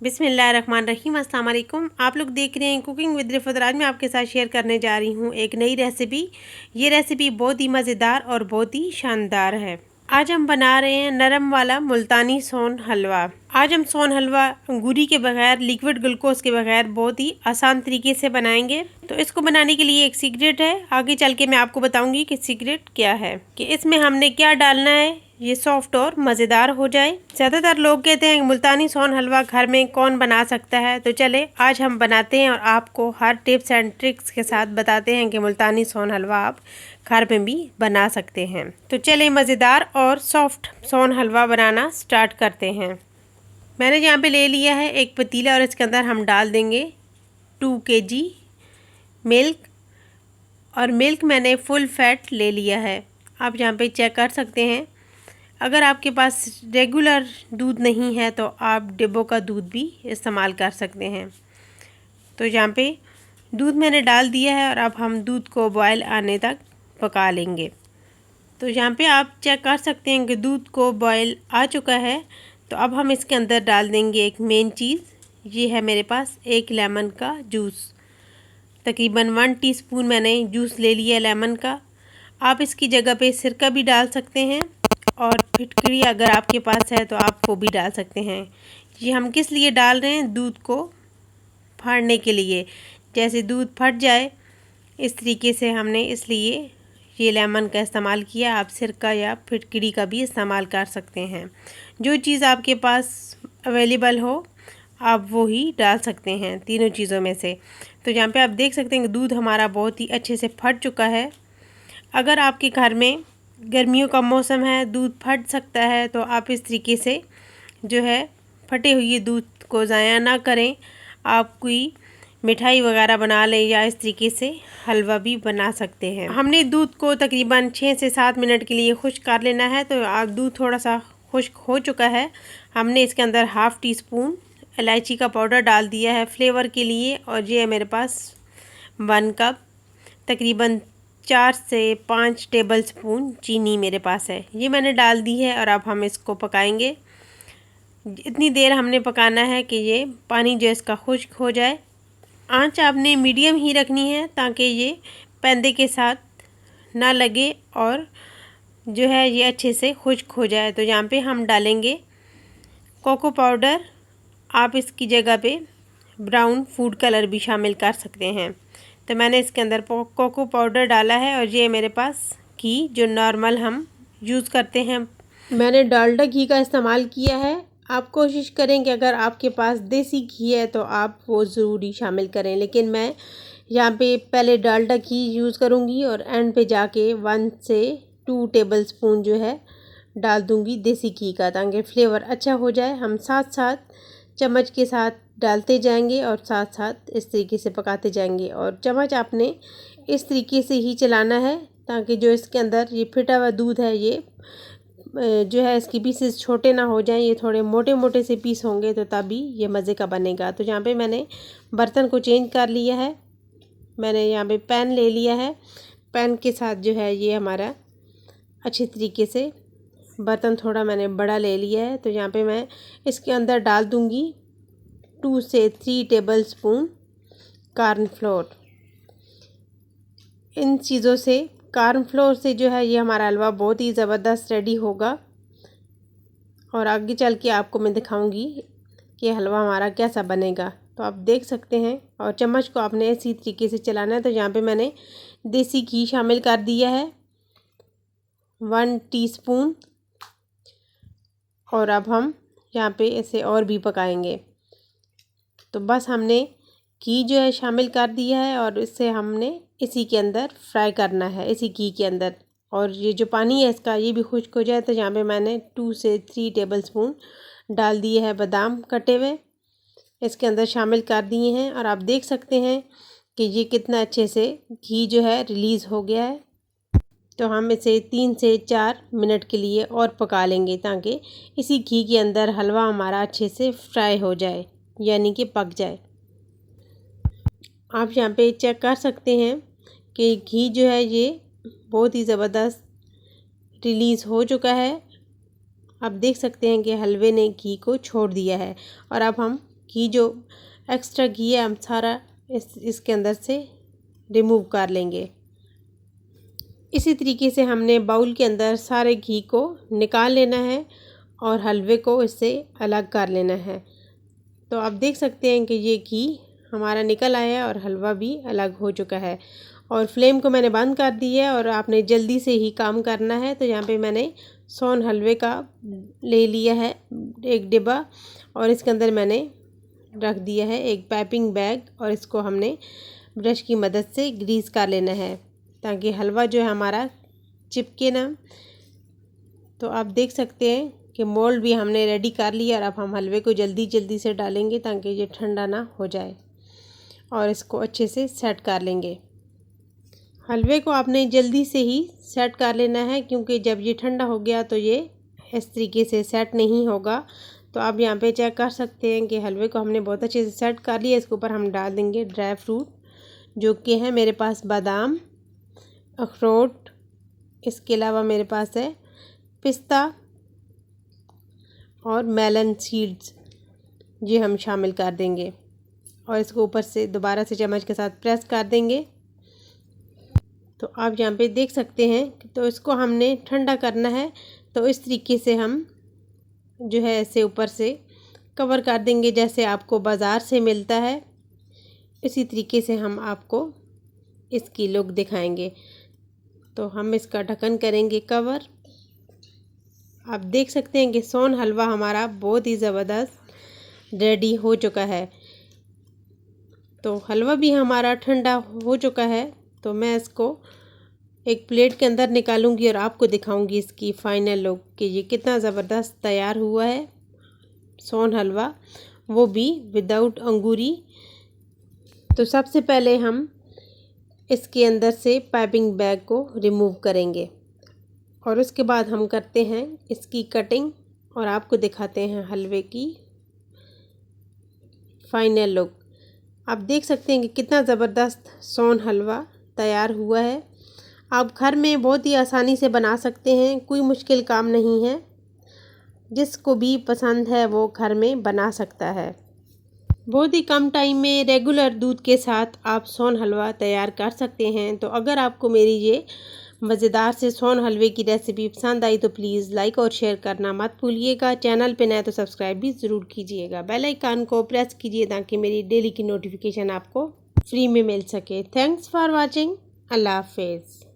बिस्मिल्लाहिर्रहमानिर्रहीम। अस्सलाम वालेकुम। आप लोग देख रहे हैं कुकिंग विद रिफत। आज मैं आपके साथ शेयर करने जा रही हूँ एक नई रेसिपी। ये रेसिपी बहुत ही मज़ेदार और बहुत ही शानदार है। आज हम बना रहे हैं नरम वाला मुल्तानी सोन हलवा। आज हम सोन हलवा अंगूरी के बगैर, लिक्विड ग्लूकोज के बगैर बहुत ही आसान तरीके से बनाएंगे। तो इसको बनाने के लिए एक सीक्रेट है, आगे चल के मैं आपको बताऊंगी कि सीक्रेट क्या है, कि इसमें हमने क्या डालना है ये सॉफ्ट और मज़ेदार हो जाए। ज़्यादातर लोग कहते हैं मुल्तानी सोन हलवा घर में कौन बना सकता है, तो चले आज हम बनाते हैं और आपको हर टिप्स एंड ट्रिक्स के साथ बताते हैं कि मुल्तानी सोन हलवा आप घर में भी बना सकते हैं। तो चले मज़ेदार और सॉफ्ट सोन हलवा बनाना स्टार्ट करते हैं। मैंने यहाँ पे ले लिया है एक पतीला और इसके अंदर हम डाल देंगे 2 kg मिल्क, और मिल्क मैंने फुल फैट ले लिया है। आप यहाँ पे चेक कर सकते हैं। अगर आपके पास रेगुलर दूध नहीं है तो आप डिब्बों का दूध भी इस्तेमाल कर सकते हैं। तो यहाँ पे दूध मैंने डाल दिया है और अब हम दूध को बॉयल आने तक पका लेंगे। तो यहाँ पे आप चेक कर सकते हैं कि दूध को बॉयल आ चुका है। तो अब हम इसके अंदर डाल देंगे एक मेन चीज़। ये है मेरे पास एक लेमन का जूस, तकरीबन 1 टीस्पून मैंने जूस ले लिया लेमन का। आप इसकी जगह पे सिरका भी डाल सकते हैं और फिटकरी अगर आपके पास है तो आप वो भी डाल सकते हैं। ये हम किस लिए डाल रहे हैं, दूध को फाड़ने के लिए। जैसे दूध फट जाए इस तरीके से हमने इसलिए ये लेमन का इस्तेमाल किया। आप सिरका या फिटकरी का भी इस्तेमाल कर सकते हैं। जो चीज़ आपके पास अवेलेबल हो आप वो ही डाल सकते हैं, तीनों चीज़ों में से। तो यहाँ पे आप देख सकते हैं कि दूध हमारा बहुत ही अच्छे से फट चुका है। अगर आपके घर में गर्मियों का मौसम है, दूध फट सकता है, तो आप इस तरीके से जो है फटे हुए दूध को ज़ाया ना करें। आप कोई मिठाई वगैरह बना लें या इस तरीके से हलवा भी बना सकते हैं। हमने दूध को तकरीबन 6 से 7 मिनट के लिए खुश्क कर लेना है। तो आप दूध थोड़ा सा खुश्क हो चुका है। हमने इसके अंदर 1/2 टीस्पून इलायची का पाउडर डाल दिया है फ्लेवर के लिए, और ये है मेरे पास 1 कप, तकरीबन 4 से 5 टेबल स्पून चीनी मेरे पास है, ये मैंने डाल दी है। और अब हम इसको पकाएंगे। इतनी देर हमने पकाना है कि ये पानी जो इसका खुश्क हो जाए। आंच आपने मीडियम ही रखनी है ताकि ये पैंदे के साथ ना लगे और जो है ये अच्छे से खुश्क हो जाए। तो यहाँ पे हम डालेंगे कोको पाउडर। आप इसकी जगह पे ब्राउन फूड कलर भी शामिल कर सकते हैं। तो मैंने इसके अंदर कोको पाउडर डाला है, और ये मेरे पास घी जो नॉर्मल हम यूज़ करते हैं, मैंने डालडा घी का इस्तेमाल किया है। आप कोशिश करें कि अगर आपके पास देसी घी है तो आप वो ज़रूरी शामिल करें, लेकिन मैं यहाँ पे पहले डालडा घी यूज़ करूँगी और एंड पे जाके 1 से 2 टेबल स्पून जो है डाल दूँगी देसी घी का, ताकि फ्लेवर अच्छा हो जाए। हम साथ साथ चम्मच के साथ डालते जाएंगे और साथ साथ इस तरीके से पकाते जाएंगे। और चम्मच आपने इस तरीके से ही चलाना है ताकि जो इसके अंदर ये फिटा हुआ दूध है ये जो है इसकी पीसेस छोटे ना हो जाएं। ये थोड़े मोटे मोटे से पीस होंगे तो तभी ये मज़े का बनेगा। तो यहाँ पे मैंने बर्तन को चेंज कर लिया है। मैंने यहाँ पे पैन ले लिया है। पैन के साथ जो है ये हमारा अच्छे तरीके से बर्तन थोड़ा मैंने बड़ा ले लिया है। तो यहाँ पे मैं इसके अंदर डाल दूँगी 2 से 3 टेबल स्पून कॉर्नफ्लोर। इन चीज़ों से, कॉर्नफ्लोर से जो है ये हमारा हलवा बहुत ही ज़बरदस्त रेडी होगा, और आगे चल के आपको मैं दिखाऊंगी कि हलवा हमारा कैसा बनेगा। तो आप देख सकते हैं, और चम्मच को आपने इसी तरीके से चलाना है। तो यहाँ पे मैंने देसी घी शामिल कर दिया है 1 टीस्पून, और अब हम यहाँ पे इसे और भी पकाएंगे। तो बस हमने घी जो है शामिल कर दिया है और इससे हमने इसी के अंदर फ्राई करना है, इसी घी के अंदर। और ये जो पानी है इसका ये भी खुश्क हो जाए। तो यहाँ पे मैंने 2 से 3 टेबल स्पून डाल दिए हैं बादाम कटे हुए, इसके अंदर शामिल कर दिए हैं। और आप देख सकते हैं कि ये कितना अच्छे से घी जो है रिलीज़ हो गया है। तो हम इसे 3 से 4 मिनट के लिए और पका लेंगे ताकि इसी घी के अंदर हलवा हमारा अच्छे से फ्राई हो जाए, यानी कि पक जाए। आप यहाँ पे चेक कर सकते हैं कि घी जो है ये बहुत ही ज़बरदस्त रिलीज़ हो चुका है। आप देख सकते हैं कि हलवे ने घी को छोड़ दिया है। और अब हम घी जो एक्स्ट्रा घी है हम सारा इसके अंदर से रिमूव कर लेंगे। इसी तरीके से हमने बाउल के अंदर सारे घी को निकाल लेना है और हलवे को इससे अलग कर लेना है। तो आप देख सकते हैं कि ये घी हमारा निकल आया है और हलवा भी अलग हो चुका है। और फ्लेम को मैंने बंद कर दी है और आपने जल्दी से ही काम करना है। तो यहाँ पे मैंने सोन हलवे का ले लिया है एक डिब्बा और इसके अंदर मैंने रख दिया है एक पाइपिंग बैग और इसको हमने ब्रश की मदद से ग्रीस कर लेना है ताकि हलवा जो है हमारा चिपके ना। तो आप देख सकते हैं कि मोल्ड भी हमने रेडी कर लिया और अब हम हलवे को जल्दी से डालेंगे ताकि ये ठंडा ना हो जाए और इसको अच्छे से सेट कर लेंगे। हलवे को आपने जल्दी से ही सेट कर लेना है क्योंकि जब ये ठंडा हो गया तो ये इस तरीके से सेट नहीं होगा। तो आप यहाँ पे चेक कर सकते हैं कि हलवे को हमने बहुत अच्छे से सेट कर लिया। इसके ऊपर हम डाल देंगे ड्राई फ्रूट जो कि है मेरे पास बादाम, अखरोट, इसके अलावा मेरे पास है पिस्ता और मेलन सीड्स, ये हम शामिल कर देंगे और इसको ऊपर से दोबारा से चम्मच के साथ प्रेस कर देंगे। तो आप यहाँ पे देख सकते हैं तो इसको हमने ठंडा करना है। तो इस तरीके से हम जो है ऐसे ऊपर से कवर कर देंगे जैसे आपको बाज़ार से मिलता है। इसी तरीके से हम आपको इसकी लुक दिखाएंगे। तो हम इसका ढक्कन करेंगे कवर। आप देख सकते हैं कि सोन हलवा हमारा बहुत ही ज़बरदस्त रेडी हो चुका है। तो हलवा भी हमारा ठंडा हो चुका है। तो मैं इसको एक प्लेट के अंदर निकालूंगी और आपको दिखाऊंगी इसकी फ़ाइनल लुक कि ये कितना ज़बरदस्त तैयार हुआ है सोन हलवा, वो भी विदाउट अंगूरी। तो सबसे पहले हम इसके अंदर से पाइपिंग बैग को रिमूव करेंगे और उसके बाद हम करते हैं इसकी कटिंग और आपको दिखाते हैं हलवे की फ़ाइनल लुक। आप देख सकते हैं कि कितना ज़बरदस्त सोन हलवा तैयार हुआ है। आप घर में बहुत ही आसानी से बना सकते हैं, कोई मुश्किल काम नहीं है। जिसको भी पसंद है वो घर में बना सकता है। बहुत ही कम टाइम में रेगुलर दूध के साथ आप सोन हलवा तैयार कर सकते हैं। तो अगर आपको मेरी ये मज़ेदार से सोन हलवे की रेसिपी पसंद आई तो प्लीज़ लाइक और शेयर करना मत भूलिएगा। चैनल पे नए तो सब्सक्राइब भी ज़रूर कीजिएगा। बेल आइकन को प्रेस कीजिए ताकि मेरी डेली की नोटिफिकेशन आपको फ्री में मिल सके। Thanks for watching. अल्लाह हाफिज़।